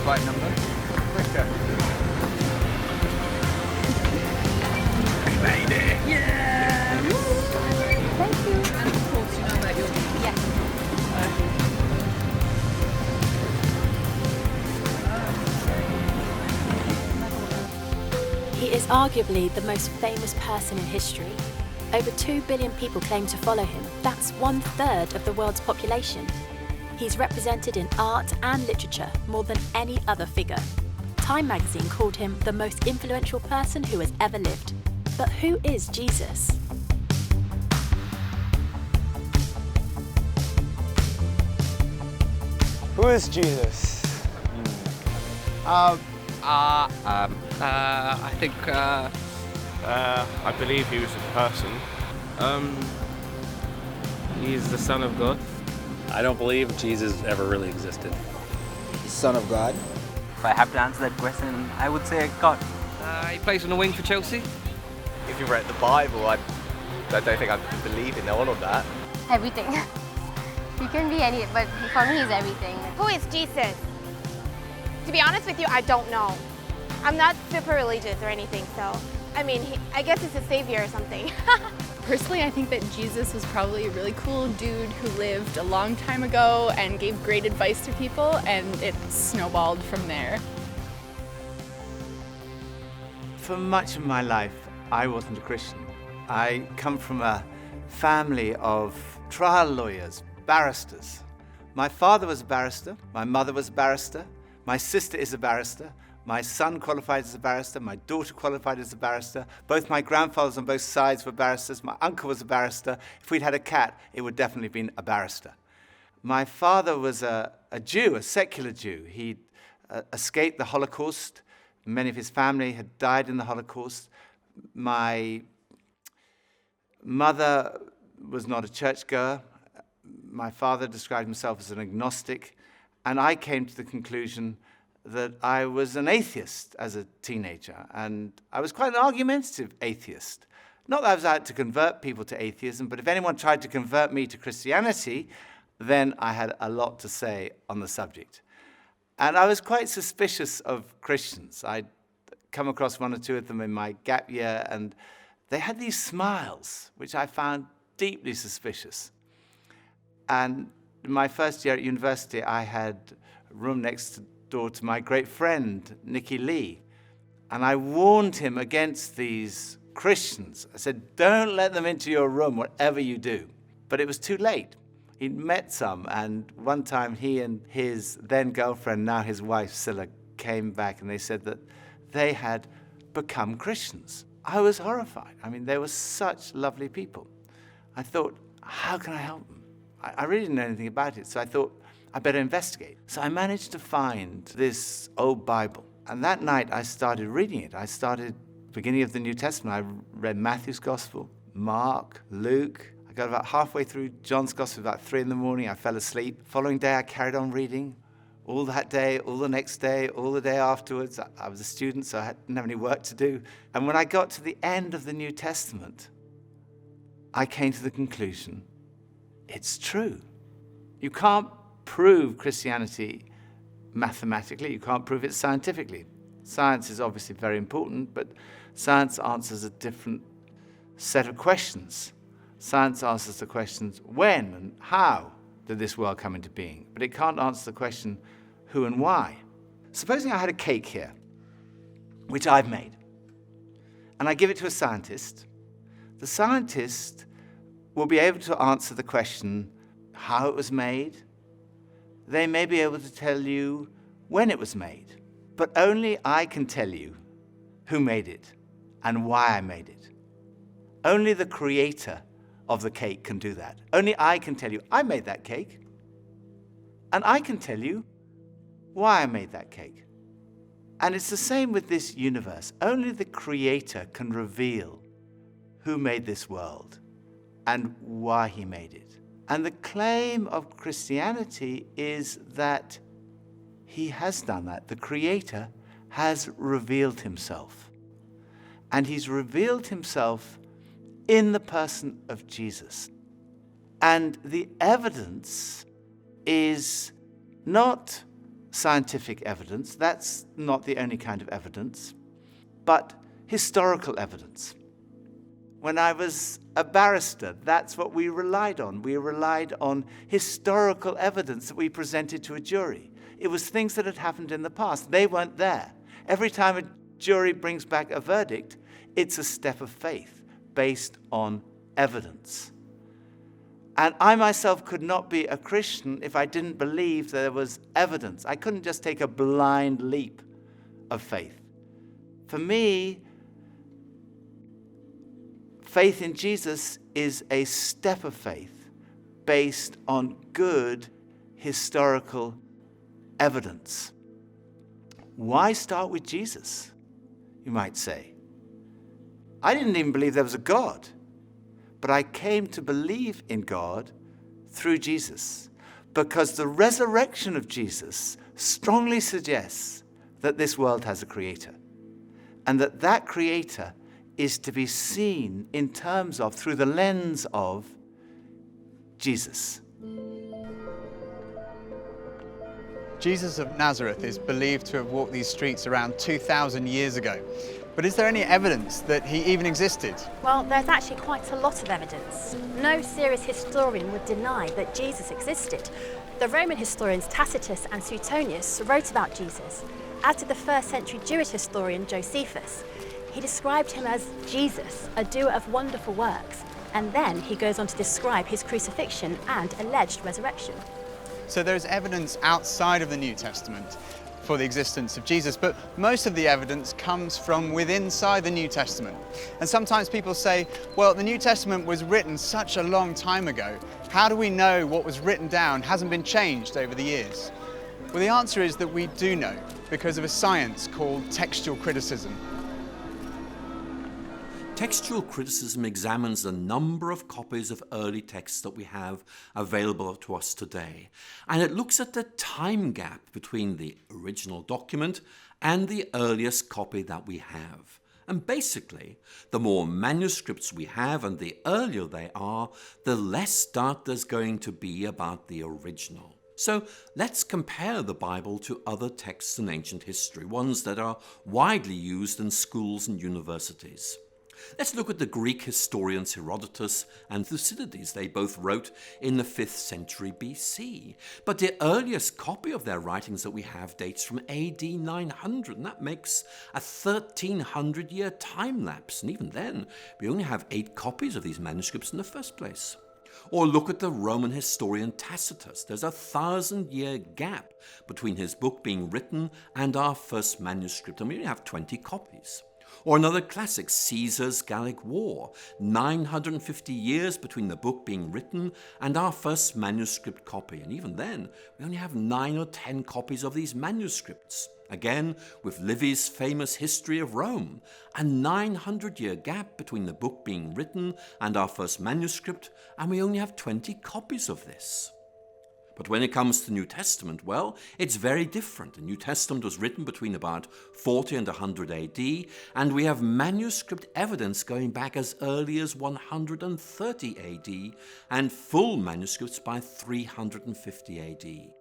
right number. We made it! Yeah! Thank you. And of course, you know about your... Yes. He is arguably the most famous person in history. Over 2 billion people claim to follow him. That's 1/3 of the world's population. He's represented in art and literature more than any other figure. Time magazine called him the most influential person who has ever lived. But who is Jesus? Who is Jesus? I think, I believe he was a person. He's the Son of God. I don't believe Jesus ever really existed. Son of God. If I have to answer that question, I would say God. he plays on the wing for Chelsea. If you read the Bible, I don't think I believe in all of that. Everything. He can be any, but for me, he's everything. Who is Jesus? To be honest with you, I don't know. I'm not super religious or anything, so I mean, I guess he's a savior or something. Personally, I think that Jesus was probably a really cool dude who lived a long time ago and gave great advice to people, and it snowballed from there. For much of my life, I wasn't a Christian. I come from a family of trial lawyers, barristers. My father was a barrister, my mother was a barrister, my sister is a barrister, my son qualified as a barrister, my daughter qualified as a barrister, both my grandfathers on both sides were barristers, my uncle was a barrister. If we'd had a cat, it would definitely have been a barrister. My father was a Jew, a secular Jew. He escaped the Holocaust. Many of his family had died in the Holocaust. My mother was not a churchgoer. My father described himself as an agnostic, and I came to the conclusion that I was an atheist as a teenager, and I was quite an argumentative atheist. Not that I was out to convert people to atheism, but if anyone tried to convert me to Christianity, then I had a lot to say on the subject. And I was quite suspicious of Christians. I'd come across one or two of them in my gap year, and they had these smiles, which I found deeply suspicious. And in my first year at university, I had a room next door to my great friend, Nicky Lee. And I warned him against these Christians. I said, don't let them into your room, whatever you do. But it was too late. He'd met some, and one time he and his then girlfriend, now his wife, Scylla, came back and they said that they had become Christians. I was horrified. I mean, they were such lovely people. I thought, how can I help them? I really didn't know anything about it, so I thought, I better investigate. So I managed to find this old Bible. And that night I started reading it. I started beginning of the New Testament. I read Matthew's Gospel, Mark, Luke. I got about halfway through John's Gospel, about 3 a.m. I fell asleep. Following day I carried on reading. All that day, all the next day, all the day afterwards. I was a student, so I didn't have any work to do. And when I got to the end of the New Testament, I came to the conclusion, it's true. You can't prove Christianity mathematically. You can't prove it scientifically. Science is obviously very important, but science answers a different set of questions. Science answers the questions, when and how did this world come into being? But it can't answer the question, who and why. Supposing I had a cake here, which I've made, and I give it to a scientist, the scientist will be able to answer the question, how it was made. They may be able to tell you when it was made, but only I can tell you who made it and why I made it. Only the creator of the cake can do that. Only I can tell you, I made that cake, and I can tell you why I made that cake. And it's the same with this universe. Only the creator can reveal who made this world and why he made it. And the claim of Christianity is that he has done that. The Creator has revealed himself. And he's revealed himself in the person of Jesus. And the evidence is not scientific evidence. That's not the only kind of evidence, but historical evidence. When I was a barrister, that's what we relied on. We relied on historical evidence that we presented to a jury. It was things that had happened in the past. They weren't there. Every time a jury brings back a verdict, it's a step of faith based on evidence. And I myself could not be a Christian if I didn't believe there was evidence. I couldn't just take a blind leap of faith. For me, faith in Jesus is a step of faith based on good historical evidence. Why start with Jesus, you might say? I didn't even believe there was a God, but I came to believe in God through Jesus because the resurrection of Jesus strongly suggests that this world has a creator and that creator is to be seen in terms of, through the lens of, Jesus. Jesus of Nazareth is believed to have walked these streets around 2,000 years ago. But is there any evidence that he even existed? Well, there's actually quite a lot of evidence. No serious historian would deny that Jesus existed. The Roman historians Tacitus and Suetonius wrote about Jesus, as did the first century Jewish historian Josephus. He described him as Jesus, a doer of wonderful works, and then he goes on to describe his crucifixion and alleged resurrection. So there's evidence outside of the New Testament for the existence of Jesus, but most of the evidence comes from within inside the New Testament. And sometimes people say, well, the New Testament was written such a long time ago. How do we know what was written down hasn't been changed over the years? Well, the answer is that we do know because of a science called textual criticism. Textual criticism examines the number of copies of early texts that we have available to us today, and it looks at the time gap between the original document and the earliest copy that we have. And basically, the more manuscripts we have and the earlier they are, the less doubt there's going to be about the original. So let's compare the Bible to other texts in ancient history, ones that are widely used in schools and universities. Let's look at the Greek historians Herodotus and Thucydides. They both wrote in the 5th century BC. But the earliest copy of their writings that we have dates from AD 900, and that makes a 1300-year time lapse. And even then, we only have 8 copies of these manuscripts in the first place. Or look at the Roman historian Tacitus. There's a 1,000-year gap between his book being written and our first manuscript, and we only have 20 copies. Or another classic, Caesar's Gallic War, 950 years between the book being written and our first manuscript copy. And even then, we only have 9 or 10 copies of these manuscripts. Again, with Livy's famous History of Rome, a 900-year gap between the book being written and our first manuscript, and we only have 20 copies of this. But when it comes to the New Testament, well, it's very different. The New Testament was written between about 40 and 100 AD, and we have manuscript evidence going back as early as 130 AD, and full manuscripts by 350 AD.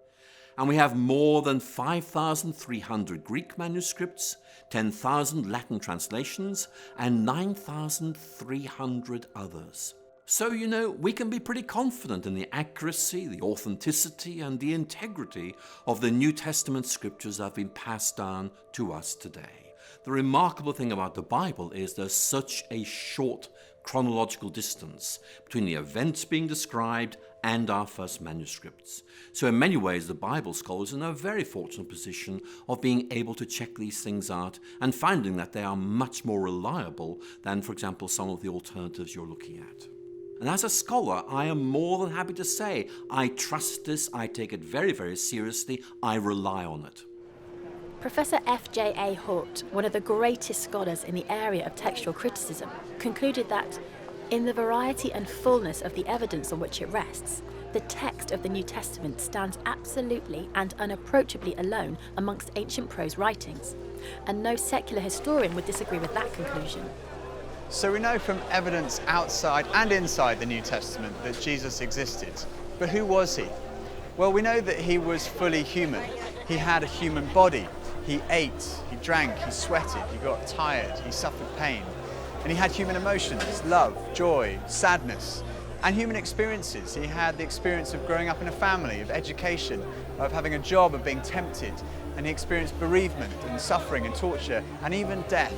And we have more than 5,300 Greek manuscripts, 10,000 Latin translations, and 9,300 others. So, we can be pretty confident in the accuracy, the authenticity, and the integrity of the New Testament scriptures that have been passed down to us today. The remarkable thing about the Bible is there's such a short chronological distance between the events being described and our first manuscripts. So in many ways, the Bible scholars are in a very fortunate position of being able to check these things out and finding that they are much more reliable than, for example, some of the alternatives you're looking at. And as a scholar, I am more than happy to say, I trust this, I take it very, very seriously, I rely on it. Professor F.J.A. Hort, one of the greatest scholars in the area of textual criticism, concluded that, in the variety and fullness of the evidence on which it rests, the text of the New Testament stands absolutely and unapproachably alone amongst ancient prose writings, and no secular historian would disagree with that conclusion. So we know from evidence outside and inside the New Testament that Jesus existed. But who was he? Well, we know that he was fully human. He had a human body. He ate, he drank, he sweated, he got tired, he suffered pain. And he had human emotions, love, joy, sadness, and human experiences. He had the experience of growing up in a family, of education, of having a job, of being tempted. And he experienced bereavement and suffering and torture and even death.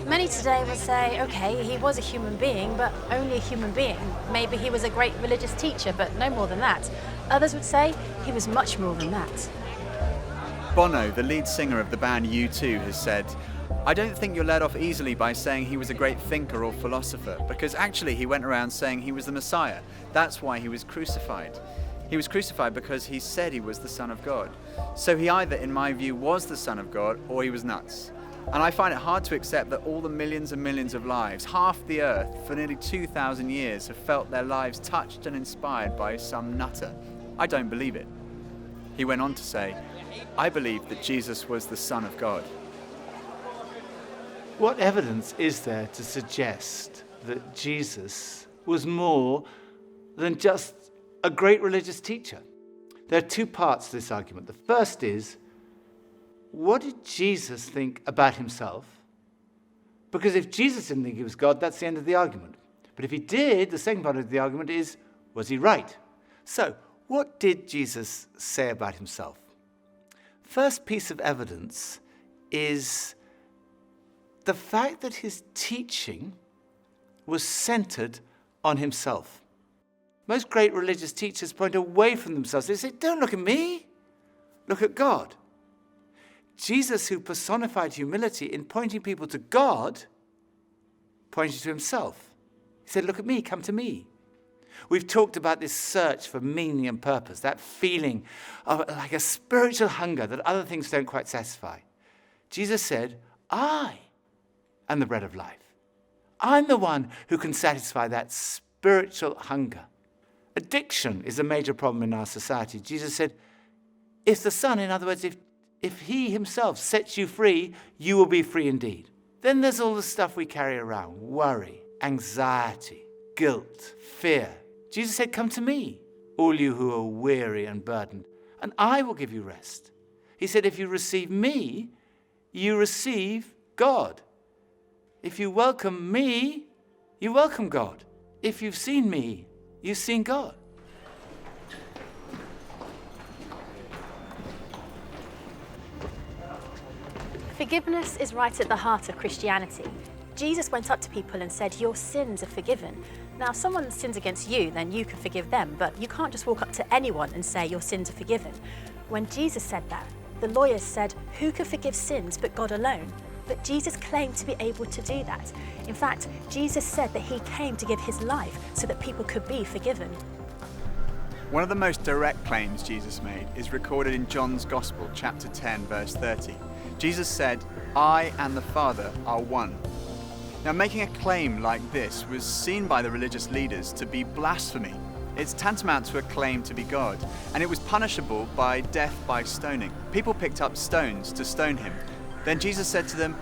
Many today would say, okay, he was a human being, but only a human being. Maybe he was a great religious teacher, but no more than that. Others would say he was much more than that. Bono, the lead singer of the band U2, has said, "I don't think you're let off easily by saying he was a great thinker or philosopher, because actually he went around saying he was the Messiah. That's why he was crucified. He was crucified because he said he was the Son of God. So he either, in my view, was the Son of God or he was nuts. And I find it hard to accept that all the millions and millions of lives, half the earth, for nearly 2,000 years, have felt their lives touched and inspired by some nutter. I don't believe it." He went on to say, "I believe that Jesus was the Son of God." What evidence is there to suggest that Jesus was more than just a great religious teacher? There are two parts to this argument. The first is, what did Jesus think about himself? Because if Jesus didn't think he was God, that's the end of the argument. But if he did, the second part of the argument is, was he right? So, what did Jesus say about himself? First piece of evidence is the fact that his teaching was centered on himself. Most great religious teachers point away from themselves. They say, don't look at me, look at God. Jesus, who personified humility in pointing people to God, pointed to himself. He said, look at me, come to me. We've talked about this search for meaning and purpose, that feeling of like a spiritual hunger that other things don't quite satisfy. Jesus said, I am the bread of life. I'm the one who can satisfy that spiritual hunger. Addiction is a major problem in our society. Jesus said, if the Son, in other words, if he himself sets you free, you will be free indeed. Then there's all the stuff we carry around, worry, anxiety, guilt, fear. Jesus said, come to me, all you who are weary and burdened, and I will give you rest. He said, if you receive me, you receive God. If you welcome me, you welcome God. If you've seen me, you've seen God. Forgiveness is right at the heart of Christianity. Jesus went up to people and said, your sins are forgiven. Now, if someone sins against you, then you can forgive them, but you can't just walk up to anyone and say your sins are forgiven. When Jesus said that, the lawyers said, who can forgive sins but God alone? But Jesus claimed to be able to do that. In fact, Jesus said that he came to give his life so that people could be forgiven. One of the most direct claims Jesus made is recorded in John's Gospel, chapter 10, verse 30. Jesus said, I and the Father are one. Now, making a claim like this was seen by the religious leaders to be blasphemy. It's tantamount to a claim to be God, and it was punishable by death by stoning. People picked up stones to stone him. Then Jesus said to them,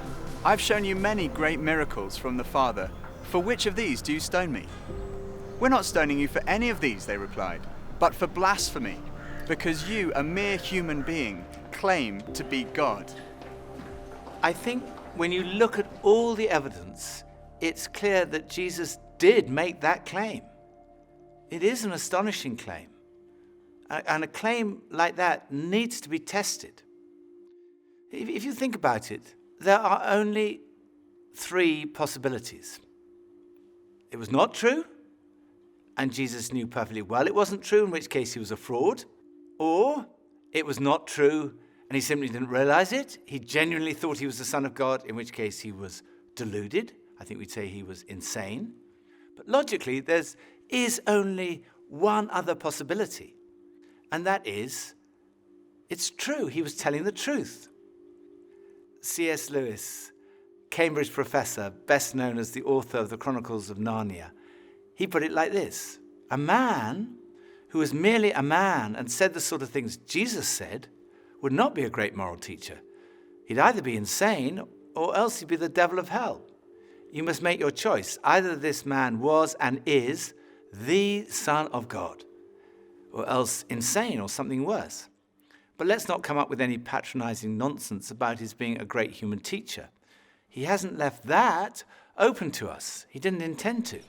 I've shown you many great miracles from the Father. For which of these do you stone me? We're not stoning you for any of these, they replied, but for blasphemy, because you, a mere human being, claim to be God. I think when you look at all the evidence, it's clear that Jesus did make that claim. It is an astonishing claim. And a claim like that needs to be tested. If you think about it, there are only three possibilities. It was not true, and Jesus knew perfectly well it wasn't true, in which case he was a fraud. Or it was not true, and he simply didn't realize it. He genuinely thought he was the Son of God, in which case he was deluded. I think we'd say he was insane. But logically, there is only one other possibility, and that is, it's true. He was telling the truth. C.S. Lewis, Cambridge professor, best known as the author of the Chronicles of Narnia, he put it like this: a man who was merely a man and said the sort of things Jesus said would not be a great moral teacher. He'd either be insane or else he'd be the devil of hell. You must make your choice. Either this man was and is the Son of God, or else insane or something worse. But let's not come up with any patronizing nonsense about his being a great human teacher. He hasn't left that open to us. He didn't intend to.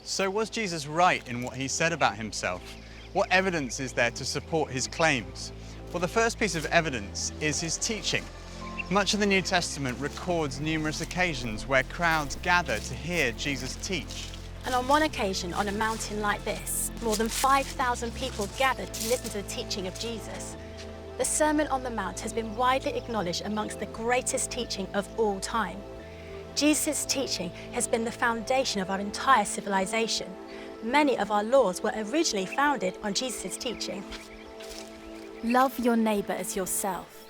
So was Jesus right in what he said about himself? What evidence is there to support his claims? Well, the first piece of evidence is his teaching. Much of the New Testament records numerous occasions where crowds gather to hear Jesus teach. And on one occasion, on a mountain like this, more than 5,000 people gathered to listen to the teaching of Jesus. The Sermon on the Mount has been widely acknowledged amongst the greatest teaching of all time. Jesus' teaching has been the foundation of our entire civilization. Many of our laws were originally founded on Jesus' teaching. Love your neighbour as yourself.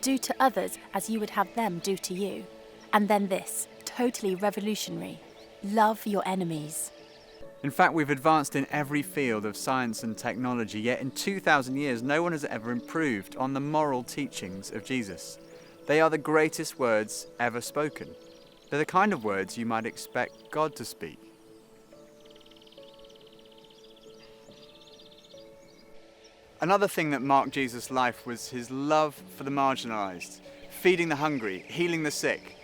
Do to others as you would have them do to you. And then this, totally revolutionary. Love your enemies. In fact, we've advanced in every field of science and technology, yet in 2,000 years, no one has ever improved on the moral teachings of Jesus. They are the greatest words ever spoken. They're the kind of words you might expect God to speak. Another thing that marked Jesus' life was his love for the marginalised, feeding the hungry, healing the sick.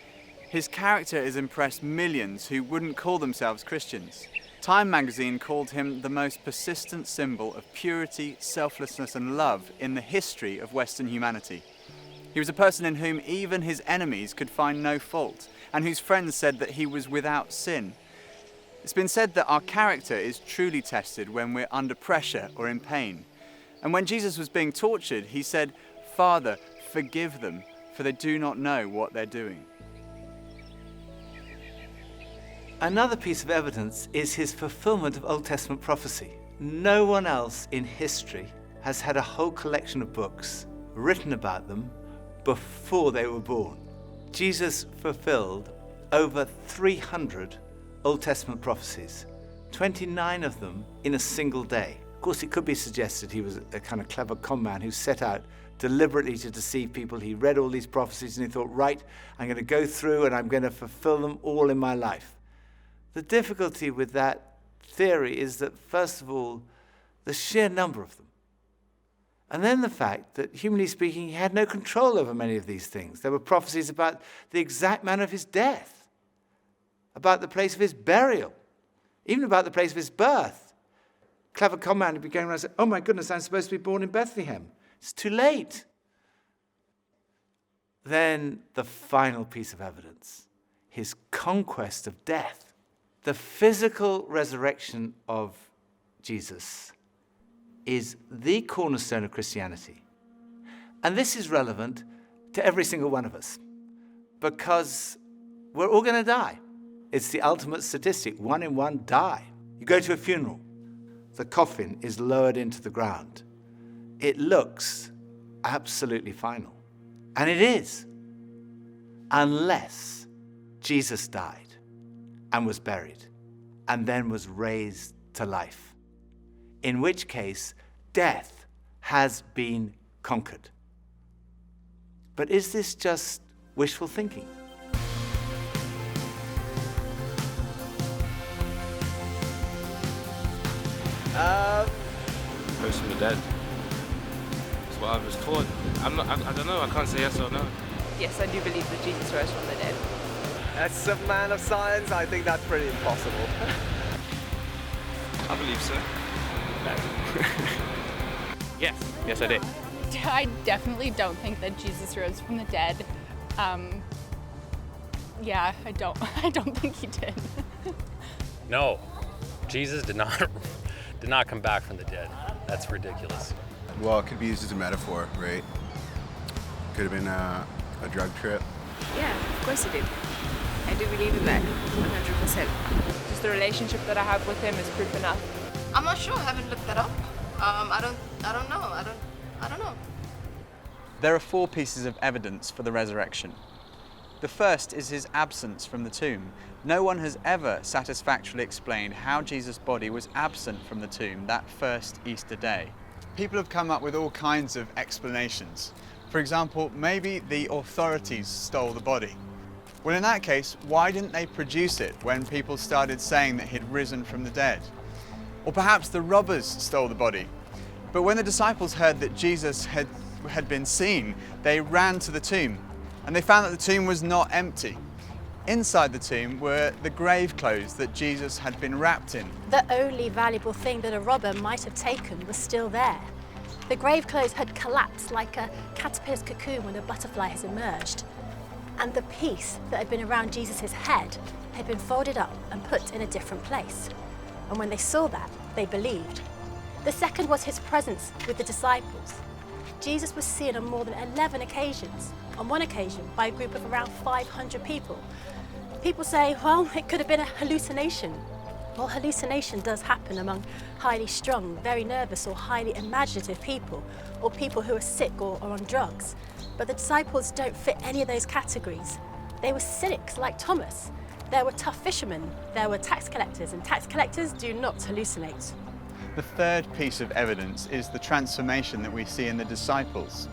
His character has impressed millions who wouldn't call themselves Christians. Time magazine called him the most persistent symbol of purity, selflessness and love in the history of Western humanity. He was a person in whom even his enemies could find no fault, and whose friends said that he was without sin. It's been said that our character is truly tested when we're under pressure or in pain. And when Jesus was being tortured, he said, "Father, forgive them, for they do not know what they're doing." Another piece of evidence is his fulfillment of Old Testament prophecy. No one else in history has had a whole collection of books written about them before they were born. Jesus fulfilled over 300 Old Testament prophecies, 29 of them in a single day. Of course, it could be suggested he was a kind of clever con man who set out deliberately to deceive people. He read all these prophecies and he thought, right, I'm going to go through and I'm going to fulfill them all in my life. The difficulty with that theory is that, first of all, the sheer number of them. And then the fact that, humanly speaking, he had no control over many of these things. There were prophecies about the exact manner of his death, about the place of his burial, even about the place of his birth. Clever con man would be going around and say, oh my goodness, I'm supposed to be born in Bethlehem. It's too late. Then the final piece of evidence, his conquest of death. The physical resurrection of Jesus is the cornerstone of Christianity. And this is relevant to every single one of us because we're all going to die. It's the ultimate statistic. 1 in 1 die. You go to a funeral. The coffin is lowered into the ground. It looks absolutely final. And it is. Unless Jesus died and was buried, and then was raised to life. In which case, death has been conquered. But is this just wishful thinking? Rose from the dead. That's what I was taught. I don't know, I can't say yes or no. Yes, I do believe that Jesus rose from the dead. As a man of science, I think that's pretty impossible. I believe so. Yes I did. I definitely don't think that Jesus rose from the dead. Yeah, I don't think he did. No, Jesus did not come back from the dead. That's ridiculous. Well, it could be used as a metaphor, right? Could have been a drug trip. Yeah, of course he did. I do believe in that, 100%. Just the relationship that I have with him is proof enough. I'm not sure. I haven't looked that up. I don't know. I don't know. There are 4 pieces of evidence for the resurrection. The first is his absence from the tomb. No one has ever satisfactorily explained how Jesus' body was absent from the tomb that first Easter day. People have come up with all kinds of explanations. For example, maybe the authorities stole the body. Well, in that case, why didn't they produce it when people started saying that he'd risen from the dead? Or perhaps the robbers stole the body. But when the disciples heard that Jesus had been seen, they ran to the tomb, and they found that the tomb was not empty. Inside the tomb were the grave clothes that Jesus had been wrapped in. The only valuable thing that a robber might have taken was still there. The grave clothes had collapsed like a caterpillar's cocoon when a butterfly has emerged. And the piece that had been around Jesus' head had been folded up and put in a different place. And when they saw that, they believed. The second was his presence with the disciples. Jesus was seen on more than 11 occasions, on one occasion by a group of around 500 people. People say, well, it could have been a hallucination. Well, hallucination does happen among highly strung, very nervous or highly imaginative people, or people who are sick or on drugs. But the disciples don't fit any of those categories. They were cynics like Thomas. There were tough fishermen, there were tax collectors, and tax collectors do not hallucinate. The third piece of evidence is the transformation that we see in the disciples.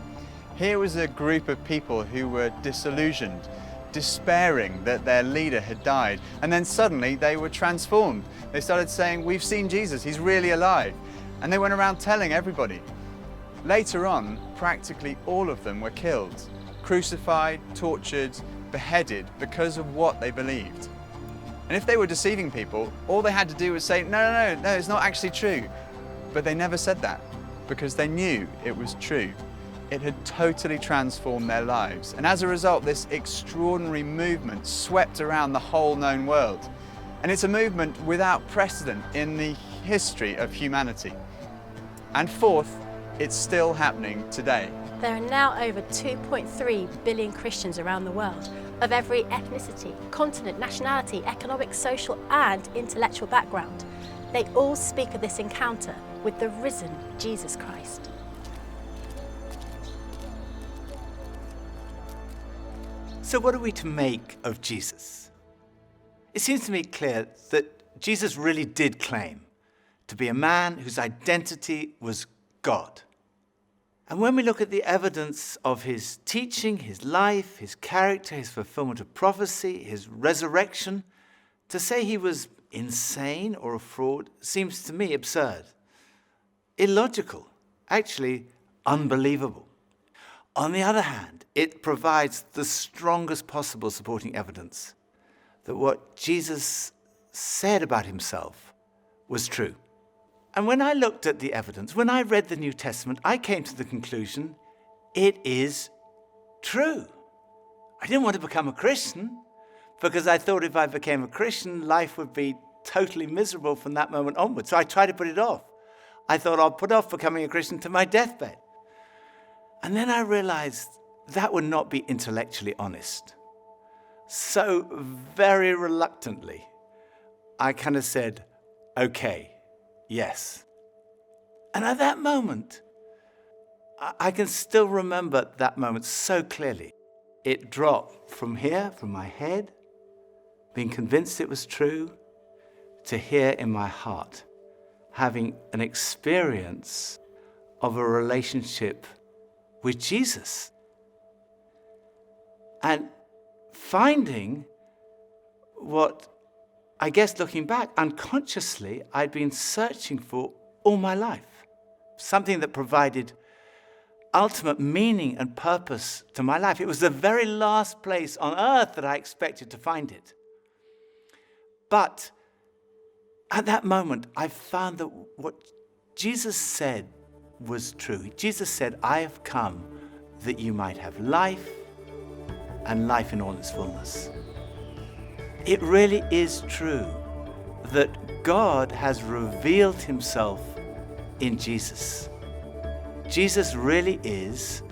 Here was a group of people who were disillusioned, despairing that their leader had died, and then suddenly they were transformed. They started saying, we've seen Jesus, he's really alive. And they went around telling everybody. Later on, practically all of them were killed, crucified, tortured, beheaded because of what they believed. And if they were deceiving people, all they had to do was say, no, it's not actually true. But they never said that because they knew it was true. It had totally transformed their lives. And as a result, this extraordinary movement swept around the whole known world. And it's a movement without precedent in the history of humanity. And fourth, it's still happening today. There are now over 2.3 billion Christians around the world, of every ethnicity, continent, nationality, economic, social and intellectual background. They all speak of this encounter with the risen Jesus Christ. So what are we to make of Jesus? It seems to me clear that Jesus really did claim to be a man whose identity was God. And when we look at the evidence of his teaching, his life, his character, his fulfillment of prophecy, his resurrection, to say he was insane or a fraud seems to me absurd, illogical, actually unbelievable. On the other hand, it provides the strongest possible supporting evidence that what Jesus said about himself was true. And when I looked at the evidence, when I read the New Testament, I came to the conclusion it is true. I didn't want to become a Christian because I thought if I became a Christian, life would be totally miserable from that moment onwards. So I tried to put it off. I thought I'll put off becoming a Christian to my deathbed. And then I realized that would not be intellectually honest. So very reluctantly, I kind of said, okay. Yes. And at that moment, I can still remember that moment so clearly. It dropped from here, from my head, being convinced it was true, to here in my heart, having an experience of a relationship with Jesus. And finding what, I guess looking back, unconsciously, I'd been searching for all my life. Something that provided ultimate meaning and purpose to my life. It was the very last place on earth that I expected to find it. But at that moment, I found that what Jesus said was true. Jesus said, I have come that you might have life and life in all its fullness. It really is true that God has revealed himself in Jesus. Jesus really is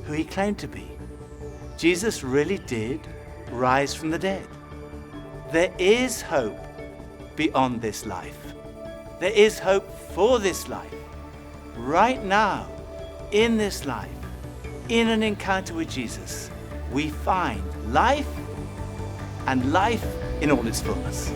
who he claimed to be. Jesus really did rise from the dead. There is hope beyond this life. There is hope for this life. Right now, in this life, in an encounter with Jesus, we find life and life in all its fullness.